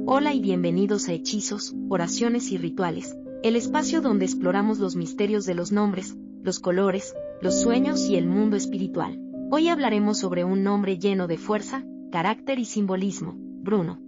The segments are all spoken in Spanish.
Hola y bienvenidos a Hechizos, Oraciones y Rituales, el espacio donde exploramos los misterios de los nombres, los colores, los sueños y el mundo espiritual. Hoy hablaremos sobre un nombre lleno de fuerza, carácter y simbolismo, Bruno.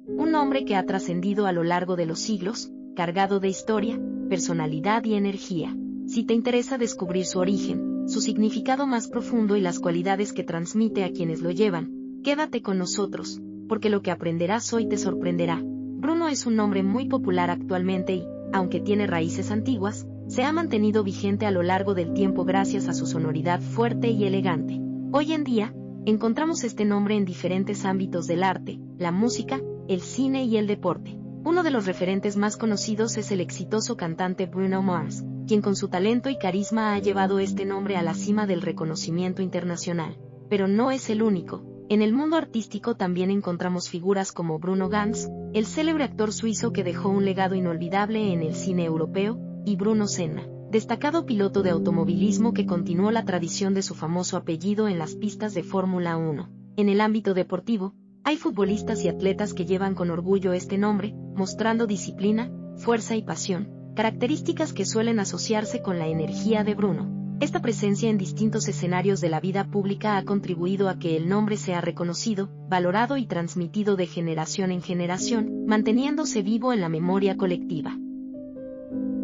Un nombre que ha trascendido a lo largo de los siglos, cargado de historia, personalidad y energía. Si te interesa descubrir su origen, su significado más profundo y las cualidades que transmite a quienes lo llevan, quédate con nosotros, porque lo que aprenderás hoy te sorprenderá. Bruno es un nombre muy popular actualmente y, aunque tiene raíces antiguas, se ha mantenido vigente a lo largo del tiempo gracias a su sonoridad fuerte y elegante. Hoy en día, encontramos este nombre en diferentes ámbitos del arte, la música, el cine y el deporte. Uno de los referentes más conocidos es el exitoso cantante Bruno Mars, quien con su talento y carisma ha llevado este nombre a la cima del reconocimiento internacional. Pero no es el único. En el mundo artístico también encontramos figuras como Bruno Ganz, el célebre actor suizo que dejó un legado inolvidable en el cine europeo, y Bruno Senna, destacado piloto de automovilismo que continuó la tradición de su famoso apellido en las pistas de Fórmula 1. En el ámbito deportivo, hay futbolistas y atletas que llevan con orgullo este nombre, mostrando disciplina, fuerza y pasión, características que suelen asociarse con la energía de Bruno. Esta presencia en distintos escenarios de la vida pública ha contribuido a que el nombre sea reconocido, valorado y transmitido de generación en generación, manteniéndose vivo en la memoria colectiva.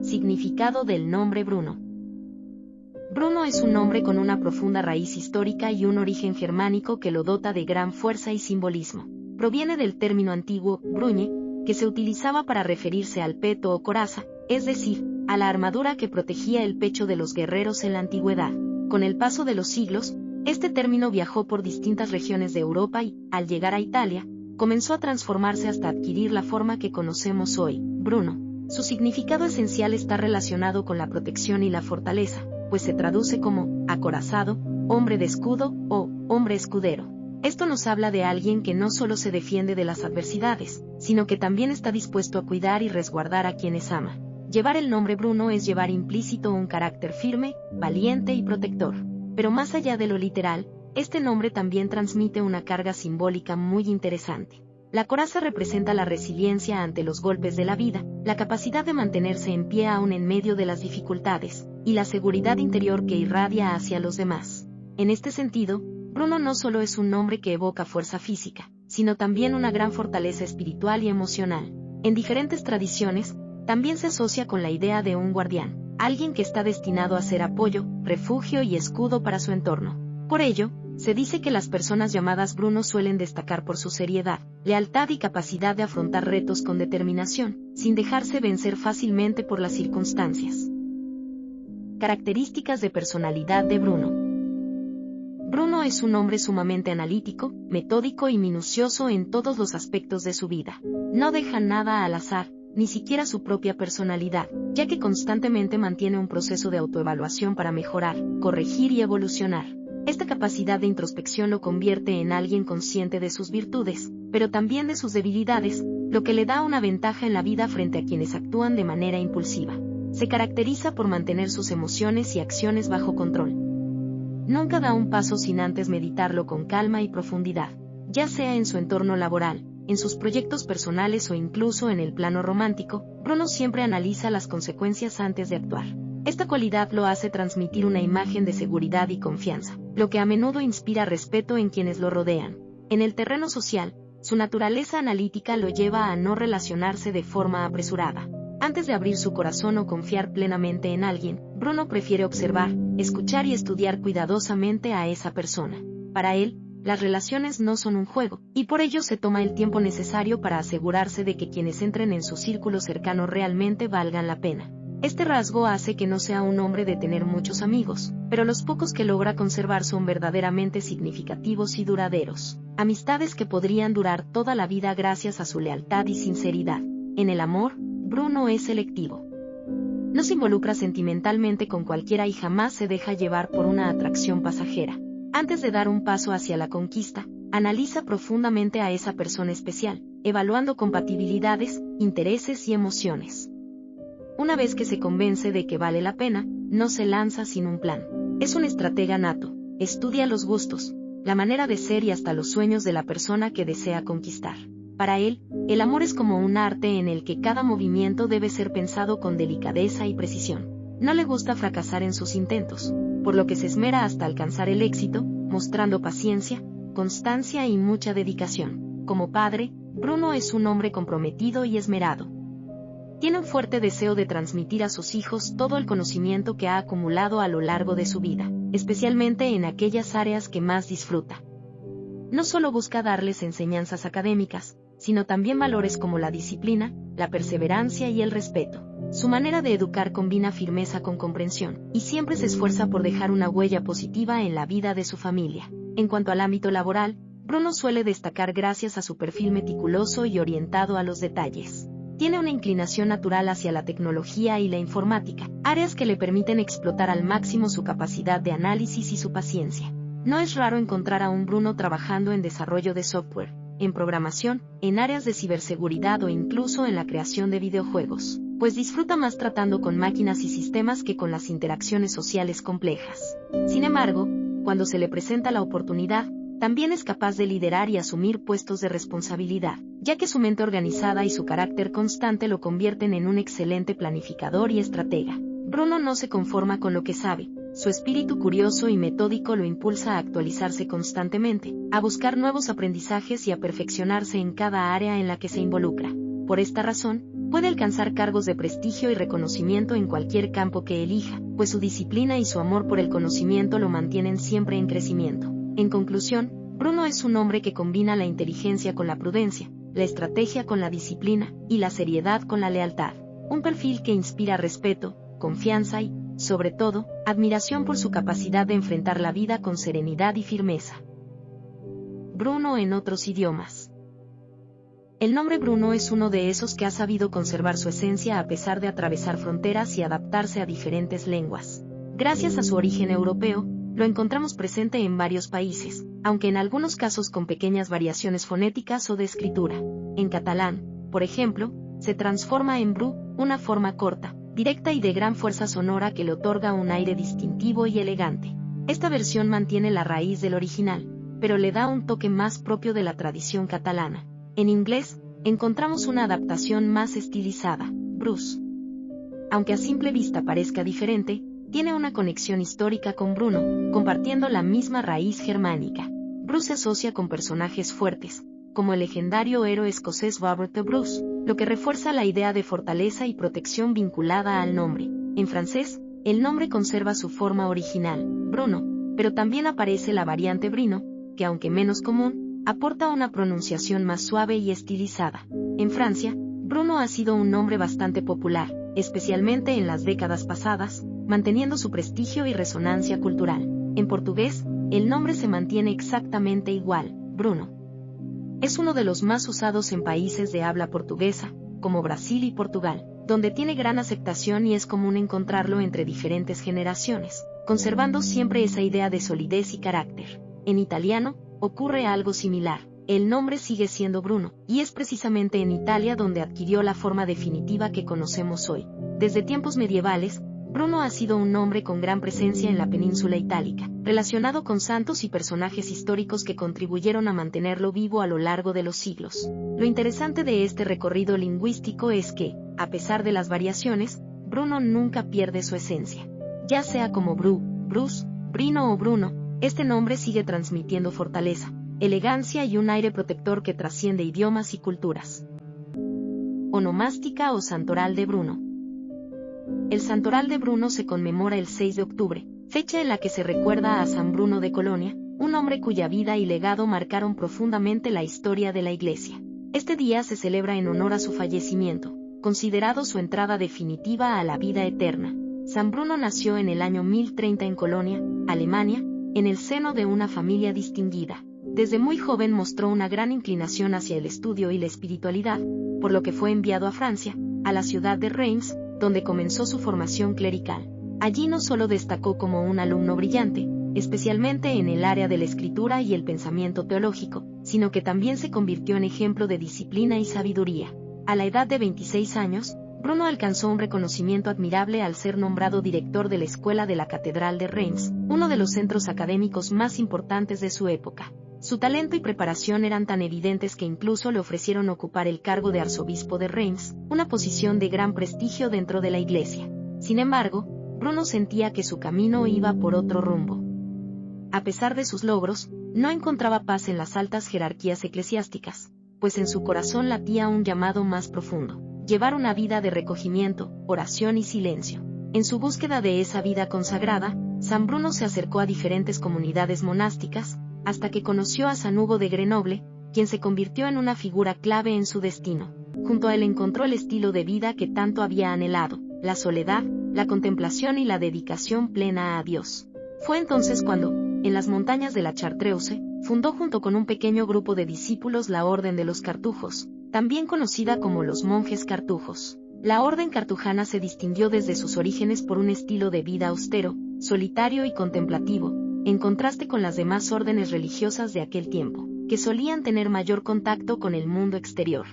Significado del nombre Bruno. Bruno es un nombre con una profunda raíz histórica y un origen germánico que lo dota de gran fuerza y simbolismo. Proviene del término antiguo, bruñe, que se utilizaba para referirse al peto o coraza, es decir, a la armadura que protegía el pecho de los guerreros en la antigüedad. Con el paso de los siglos, este término viajó por distintas regiones de Europa y, al llegar a Italia, comenzó a transformarse hasta adquirir la forma que conocemos hoy, Bruno. Su significado esencial está relacionado con la protección y la fortaleza, pues se traduce como acorazado, hombre de escudo o hombre escudero. Esto nos habla de alguien que no solo se defiende de las adversidades, sino que también está dispuesto a cuidar y resguardar a quienes ama. Llevar el nombre Bruno es llevar implícito un carácter firme, valiente y protector. Pero más allá de lo literal, este nombre también transmite una carga simbólica muy interesante. La coraza representa la resiliencia ante los golpes de la vida, la capacidad de mantenerse en pie aún en medio de las dificultades, y la seguridad interior que irradia hacia los demás. En este sentido, Bruno no solo es un nombre que evoca fuerza física, sino también una gran fortaleza espiritual y emocional. En diferentes tradiciones, también se asocia con la idea de un guardián, alguien que está destinado a ser apoyo, refugio y escudo para su entorno. Por ello, se dice que las personas llamadas Bruno suelen destacar por su seriedad, lealtad y capacidad de afrontar retos con determinación, sin dejarse vencer fácilmente por las circunstancias. Características de personalidad de Bruno. Bruno es un hombre sumamente analítico, metódico y minucioso en todos los aspectos de su vida. No deja nada al azar, ni siquiera su propia personalidad, ya que constantemente mantiene un proceso de autoevaluación para mejorar, corregir y evolucionar. Esta capacidad de introspección lo convierte en alguien consciente de sus virtudes, pero también de sus debilidades, lo que le da una ventaja en la vida frente a quienes actúan de manera impulsiva. Se caracteriza por mantener sus emociones y acciones bajo control. Nunca da un paso sin antes meditarlo con calma y profundidad, ya sea en su entorno laboral, en sus proyectos personales o incluso en el plano romántico. Bruno siempre analiza las consecuencias antes de actuar. Esta cualidad lo hace transmitir una imagen de seguridad y confianza, lo que a menudo inspira respeto en quienes lo rodean. En el terreno social, su naturaleza analítica lo lleva a no relacionarse de forma apresurada. Antes de abrir su corazón o confiar plenamente en alguien, Bruno prefiere observar, escuchar y estudiar cuidadosamente a esa persona. Para él, las relaciones no son un juego, y por ello se toma el tiempo necesario para asegurarse de que quienes entren en su círculo cercano realmente valgan la pena. Este rasgo hace que no sea un hombre de tener muchos amigos, pero los pocos que logra conservar son verdaderamente significativos y duraderos. Amistades que podrían durar toda la vida gracias a su lealtad y sinceridad. En el amor, Bruno es selectivo. No se involucra sentimentalmente con cualquiera y jamás se deja llevar por una atracción pasajera. Antes de dar un paso hacia la conquista, analiza profundamente a esa persona especial, evaluando compatibilidades, intereses y emociones. Una vez que se convence de que vale la pena, no se lanza sin un plan. Es un estratega nato, estudia los gustos, la manera de ser y hasta los sueños de la persona que desea conquistar. Para él, el amor es como un arte en el que cada movimiento debe ser pensado con delicadeza y precisión. No le gusta fracasar en sus intentos, por lo que se esmera hasta alcanzar el éxito, mostrando paciencia, constancia y mucha dedicación. Como padre, Bruno es un hombre comprometido y esmerado. Tiene un fuerte deseo de transmitir a sus hijos todo el conocimiento que ha acumulado a lo largo de su vida, especialmente en aquellas áreas que más disfruta. No solo busca darles enseñanzas académicas, sino también valores como la disciplina, la perseverancia y el respeto. Su manera de educar combina firmeza con comprensión, y siempre se esfuerza por dejar una huella positiva en la vida de su familia. En cuanto al ámbito laboral, Bruno suele destacar gracias a su perfil meticuloso y orientado a los detalles. Tiene una inclinación natural hacia la tecnología y la informática, áreas que le permiten explotar al máximo su capacidad de análisis y su paciencia. No es raro encontrar a un Bruno trabajando en desarrollo de software, en programación, en áreas de ciberseguridad o incluso en la creación de videojuegos, pues disfruta más tratando con máquinas y sistemas que con las interacciones sociales complejas. Sin embargo, cuando se le presenta la oportunidad, también es capaz de liderar y asumir puestos de responsabilidad, ya que su mente organizada y su carácter constante lo convierten en un excelente planificador y estratega. Bruno no se conforma con lo que sabe. Su espíritu curioso y metódico lo impulsa a actualizarse constantemente, a buscar nuevos aprendizajes y a perfeccionarse en cada área en la que se involucra. Por esta razón, puede alcanzar cargos de prestigio y reconocimiento en cualquier campo que elija, pues su disciplina y su amor por el conocimiento lo mantienen siempre en crecimiento. En conclusión, Bruno es un hombre que combina la inteligencia con la prudencia, la estrategia con la disciplina y la seriedad con la lealtad. Un perfil que inspira respeto, confianza y, sobre todo, admiración por su capacidad de enfrentar la vida con serenidad y firmeza. Bruno en otros idiomas. El nombre Bruno es uno de esos que ha sabido conservar su esencia a pesar de atravesar fronteras y adaptarse a diferentes lenguas. Gracias a su origen europeo, lo encontramos presente en varios países, aunque en algunos casos con pequeñas variaciones fonéticas o de escritura. En catalán, por ejemplo, se transforma en bru, una forma corta, directa y de gran fuerza sonora que le otorga un aire distintivo y elegante. Esta versión mantiene la raíz del original, pero le da un toque más propio de la tradición catalana. En inglés, encontramos una adaptación más estilizada, Bruce. Aunque a simple vista parezca diferente, tiene una conexión histórica con Bruno, compartiendo la misma raíz germánica. Bruce se asocia con personajes fuertes, como el legendario héroe escocés Robert the Bruce, lo que refuerza la idea de fortaleza y protección vinculada al nombre. En francés, el nombre conserva su forma original, Bruno, pero también aparece la variante Brino, que aunque menos común, aporta una pronunciación más suave y estilizada. En Francia, Bruno ha sido un nombre bastante popular, especialmente en las décadas pasadas, manteniendo su prestigio y resonancia cultural. En portugués, el nombre se mantiene exactamente igual, Bruno. Es uno de los más usados en países de habla portuguesa, como Brasil y Portugal, donde tiene gran aceptación y es común encontrarlo entre diferentes generaciones, conservando siempre esa idea de solidez y carácter. En italiano, ocurre algo similar. El nombre sigue siendo Bruno, y es precisamente en Italia donde adquirió la forma definitiva que conocemos hoy. Desde tiempos medievales, Bruno ha sido un nombre con gran presencia en la península itálica, relacionado con santos y personajes históricos que contribuyeron a mantenerlo vivo a lo largo de los siglos. Lo interesante de este recorrido lingüístico es que, a pesar de las variaciones, Bruno nunca pierde su esencia. Ya sea como Bru, Bruce, Brino o Bruno, este nombre sigue transmitiendo fortaleza, elegancia y un aire protector que trasciende idiomas y culturas. Onomástica o santoral de Bruno. El santoral de Bruno se conmemora el 6 de octubre, fecha en la que se recuerda a San Bruno de Colonia, un hombre cuya vida y legado marcaron profundamente la historia de la Iglesia. Este día se celebra en honor a su fallecimiento, considerado su entrada definitiva a la vida eterna. San Bruno nació en el año 1030 en Colonia, Alemania, en el seno de una familia distinguida. Desde muy joven mostró una gran inclinación hacia el estudio y la espiritualidad, por lo que fue enviado a Francia, a la ciudad de Reims, donde comenzó su formación clerical. Allí no solo destacó como un alumno brillante, especialmente en el área de la escritura y el pensamiento teológico, sino que también se convirtió en ejemplo de disciplina y sabiduría. A la edad de 26 años, Bruno alcanzó un reconocimiento admirable al ser nombrado director de la Escuela de la Catedral de Reims, uno de los centros académicos más importantes de su época. Su talento y preparación eran tan evidentes que incluso le ofrecieron ocupar el cargo de arzobispo de Reims, una posición de gran prestigio dentro de la Iglesia. Sin embargo, Bruno sentía que su camino iba por otro rumbo. A pesar de sus logros, no encontraba paz en las altas jerarquías eclesiásticas, pues en su corazón latía un llamado más profundo: llevar una vida de recogimiento, oración y silencio. En su búsqueda de esa vida consagrada, San Bruno se acercó a diferentes comunidades monásticas, hasta que conoció a San Hugo de Grenoble, quien se convirtió en una figura clave en su destino. Junto a él encontró el estilo de vida que tanto había anhelado: la soledad, la contemplación y la dedicación plena a Dios. Fue entonces cuando, en las montañas de la Chartreuse, fundó junto con un pequeño grupo de discípulos la Orden de los Cartujos, también conocida como los monjes cartujos. La orden cartujana se distinguió desde sus orígenes por un estilo de vida austero, solitario y contemplativo, en contraste con las demás órdenes religiosas de aquel tiempo, que solían tener mayor contacto con el mundo exterior.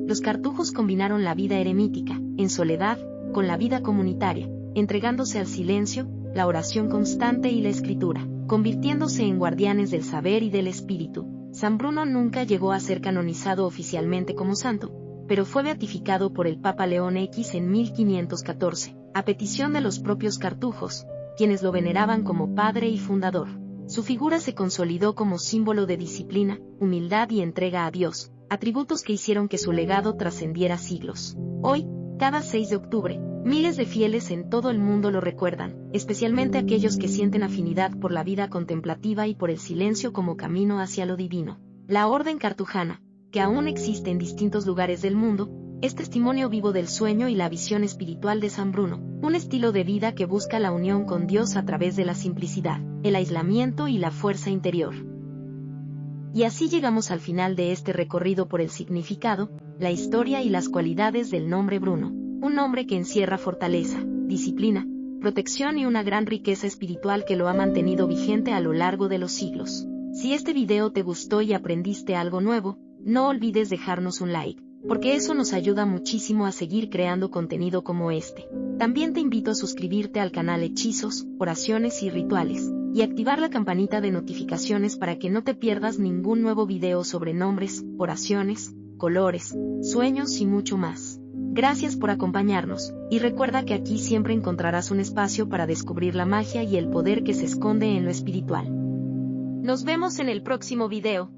Los cartujos combinaron la vida eremítica, en soledad, con la vida comunitaria, entregándose al silencio, la oración constante y la escritura, convirtiéndose en guardianes del saber y del espíritu. San Bruno nunca llegó a ser canonizado oficialmente como santo, pero fue beatificado por el Papa León X en 1514, a petición de los propios cartujos, quienes lo veneraban como padre y fundador. Su figura se consolidó como símbolo de disciplina, humildad y entrega a Dios, atributos que hicieron que su legado trascendiera siglos. Hoy, cada 6 de octubre, miles de fieles en todo el mundo lo recuerdan, especialmente aquellos que sienten afinidad por la vida contemplativa y por el silencio como camino hacia lo divino. La Orden Cartujana, que aún existe en distintos lugares del mundo, es testimonio vivo del sueño y la visión espiritual de San Bruno, un estilo de vida que busca la unión con Dios a través de la simplicidad, el aislamiento y la fuerza interior. Y así llegamos al final de este recorrido por el significado, la historia y las cualidades del nombre Bruno, un nombre que encierra fortaleza, disciplina, protección y una gran riqueza espiritual que lo ha mantenido vigente a lo largo de los siglos. Si este video te gustó y aprendiste algo nuevo, no olvides dejarnos un like, porque eso nos ayuda muchísimo a seguir creando contenido como este. También te invito a suscribirte al canal Hechizos, Oraciones y Rituales, y activar la campanita de notificaciones para que no te pierdas ningún nuevo video sobre nombres, oraciones, colores, sueños y mucho más. Gracias por acompañarnos, y recuerda que aquí siempre encontrarás un espacio para descubrir la magia y el poder que se esconde en lo espiritual. Nos vemos en el próximo video.